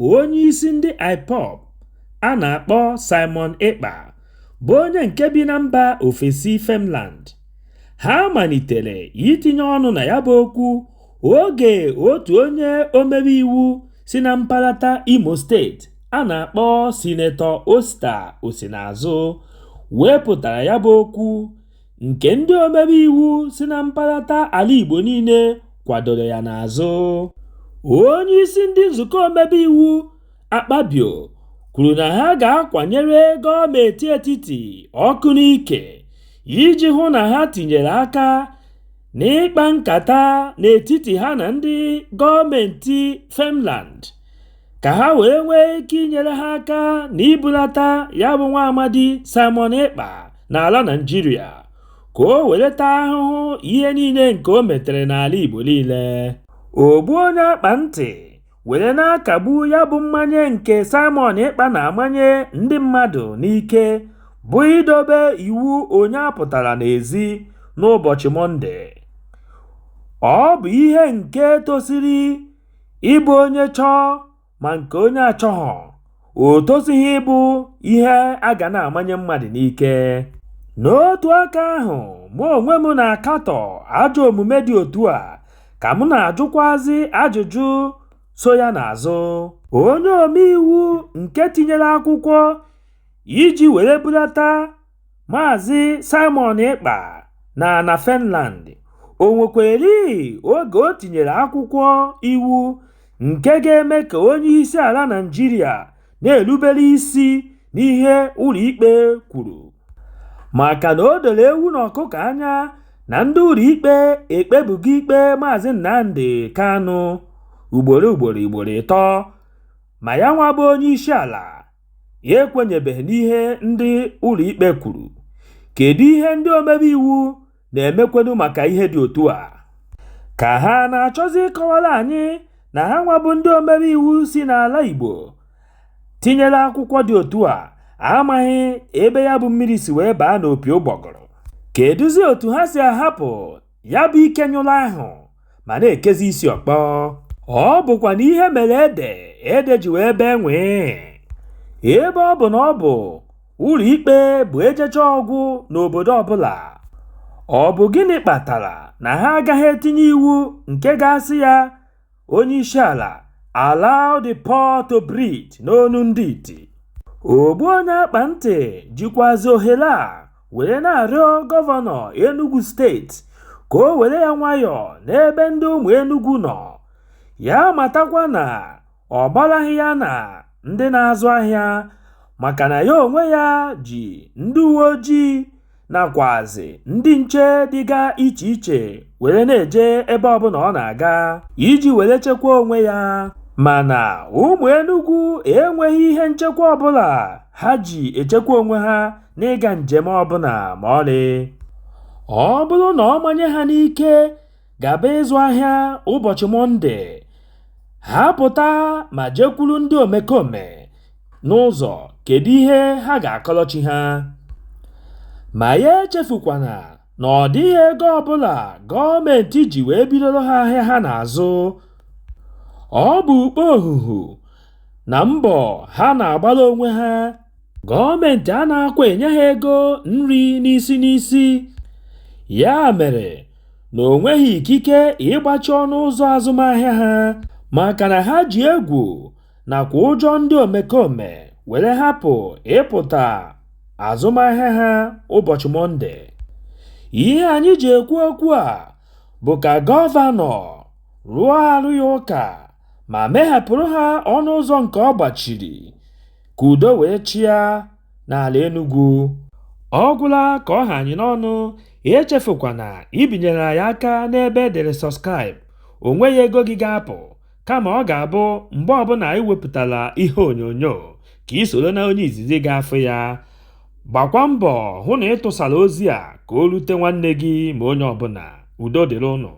onye isi ndị IPOB a na-akpọ Simon Ekpa bụ onye nke bi na mba ofesi Finland. Ha malitere itinye ọnụ na ya bụ okwu oge otu onye omebe iwu si na mpaghara Imo steeti a na-akpọ Sinetọ Oster Osinazụ wepụtara ya bụ okwu nke ndị omebe iwu si na mpaghara ala Igbo niile kwadoro ya n'azụ. Onye isi ndị nzukọ omebe iwu Akpabio kwuru na ha ga-akwanyere gọọmenti etiti ọkụ n'ike iji hụ na ha tinyere aka n'ịkpa nkata n'etiti ha na ndị gọọmenti Finland ka ha wee nwee ike inyere ha aka n'ibulata ya bụ nwa amadi Simon Ekpa n'ala Naịjirịa ka o welata ahụhụ ihe niile nke o metere n'ala Igbo niile. Ogbu onye akpa ntị were na-akagbu ya bụ mmanye nke Simon Ekpa na-amanye ndị mmadụ n'ike bụ idobe iwu onye apụtara n'ezi n'ụbọchị Mọnde. Ọ bụ ihe nke tosiri ịbụ onye chọọ ma nke onye achọghọ. O tosighị ịbụ ihe a ga na-amanye mmadụ n'ike. N'otu aka ahụ, mụ onwe m na-akatọ ajọ omume dị otu a ka m na-ajụkwazi ajụjụ so ya n'azụ. Onye omeiwu nke tinyere akwụkwọ iji were bulata Maazị Simon Ekpa na Finland o nwekweri oge o tinyere akwụkwọ iwu nke ga-eme ka onye isi ala Naịjirịa na-erubere isi n'ihe ụlọikpe kwuru, maka na o doro ewu na ọkụkọ anya na ndị ụlọikpe ekpebugo ikpe Maazị Nnamdi Kanụ ugboro 3, ma ya nwa bụ onye isi ala ya ekwenyebeghị n'ihe ndị ụlọikpe kwuru. Kedu ihe ndị omebe iwu na-emekwenu maka ihe dị otu a? Ka ha na-achọzi ịkọwara anyị na ha nwa bụ ndị omebe iwu si n'ala Igbo tinyere akwụkwọ dị otu a amaghị ebe ya bụ mmiri si wee baa n'opi ụgbọgụrụ? Kedụzi otu ha si ahapụ ya bụ ike nyụrụ ahụ ma na-ekezi isi ọkpọ? Ọ bụkwa na ihe mere ede ji wee bee nwee. Ebe ọ bụ na ọ bụ ụlọikpe bụ ejecha ọgwụ n'obodo ọbụla, ọ bụ gịnị kpatara na ha agaghị etinye iwu nke ga-asị ya onye isi ala allow the poor to breathe n'onu ndị iti? Ogbu onye akpa ntị jikwazi ohere a were na-arịọ gọvanọ Enugu steeti ka o were ya nwayọọ n'ebe ndị ụmụ Enugu nọ, ya matakwa na ọ gbaraghị ya na ndị na-azụ ahịa, maka na ya onwe ya ji ndị uwe ojii nakwazi ndị nche dịga iche iche were na-eje ebe ọbụla ọ na-aga iji were chekwa onwe ya. Mana ụmụ Enugu enweghị ihe nchekwa ọbụla ha ji echekwa onwe ha n'ịga njem ọbụla ma ọlị. Ọ bụrụ na ọ manye ha n'ike gaba ịzụ ahịa ụbọchị Mọnde, ha pụta ma jekwuru ndị omekome n'ụzọ, kedu ihe ha ga-akọlọchi ha? Ma ya echefukwana na ọ dịghị ego ọbụla gọọmenti ji wee bidoro ha ahịa ha n'azụ. Ọ bụ ukpo ohuhu na mbọ ha na-agbara onwe ha. Gọọmenti a na-akwa enye ha ego nri n'isi. Ya mere na o nweghị ikike ịgbachi ọnụ ụzọ azụmahịa ha, maka na ha ji egwu nakwa ụjọ ndị omekome were hapụ ịpụta azụmahịa ha ụbọchị Mọnde. Ihe anyị ji ekwu okwu a bụ ka gọvanọ rụọ arụ ya ụka ma meghepụrụ ha ọnụ ụzọ nke ọ gbachiri ka udo wee chịa n'ala Enugu. Ọ gwụla ka ọ ha anyị n'ọnụ. Echefukwana ibinyere anyị aka n'ebe edere subscribe. O nweghị ego gị ga-apụ, kama ọ ga-abụ mgbe ọbụla anyị wepụtara ihe onyonyo ka ị soro na onye izizi ga-afụ ya. Gbakwa mbọ hụ na ị tụsara ozi a ka o rute nwanne gị ma onye ọbụla. Udo dịrị ụnụ.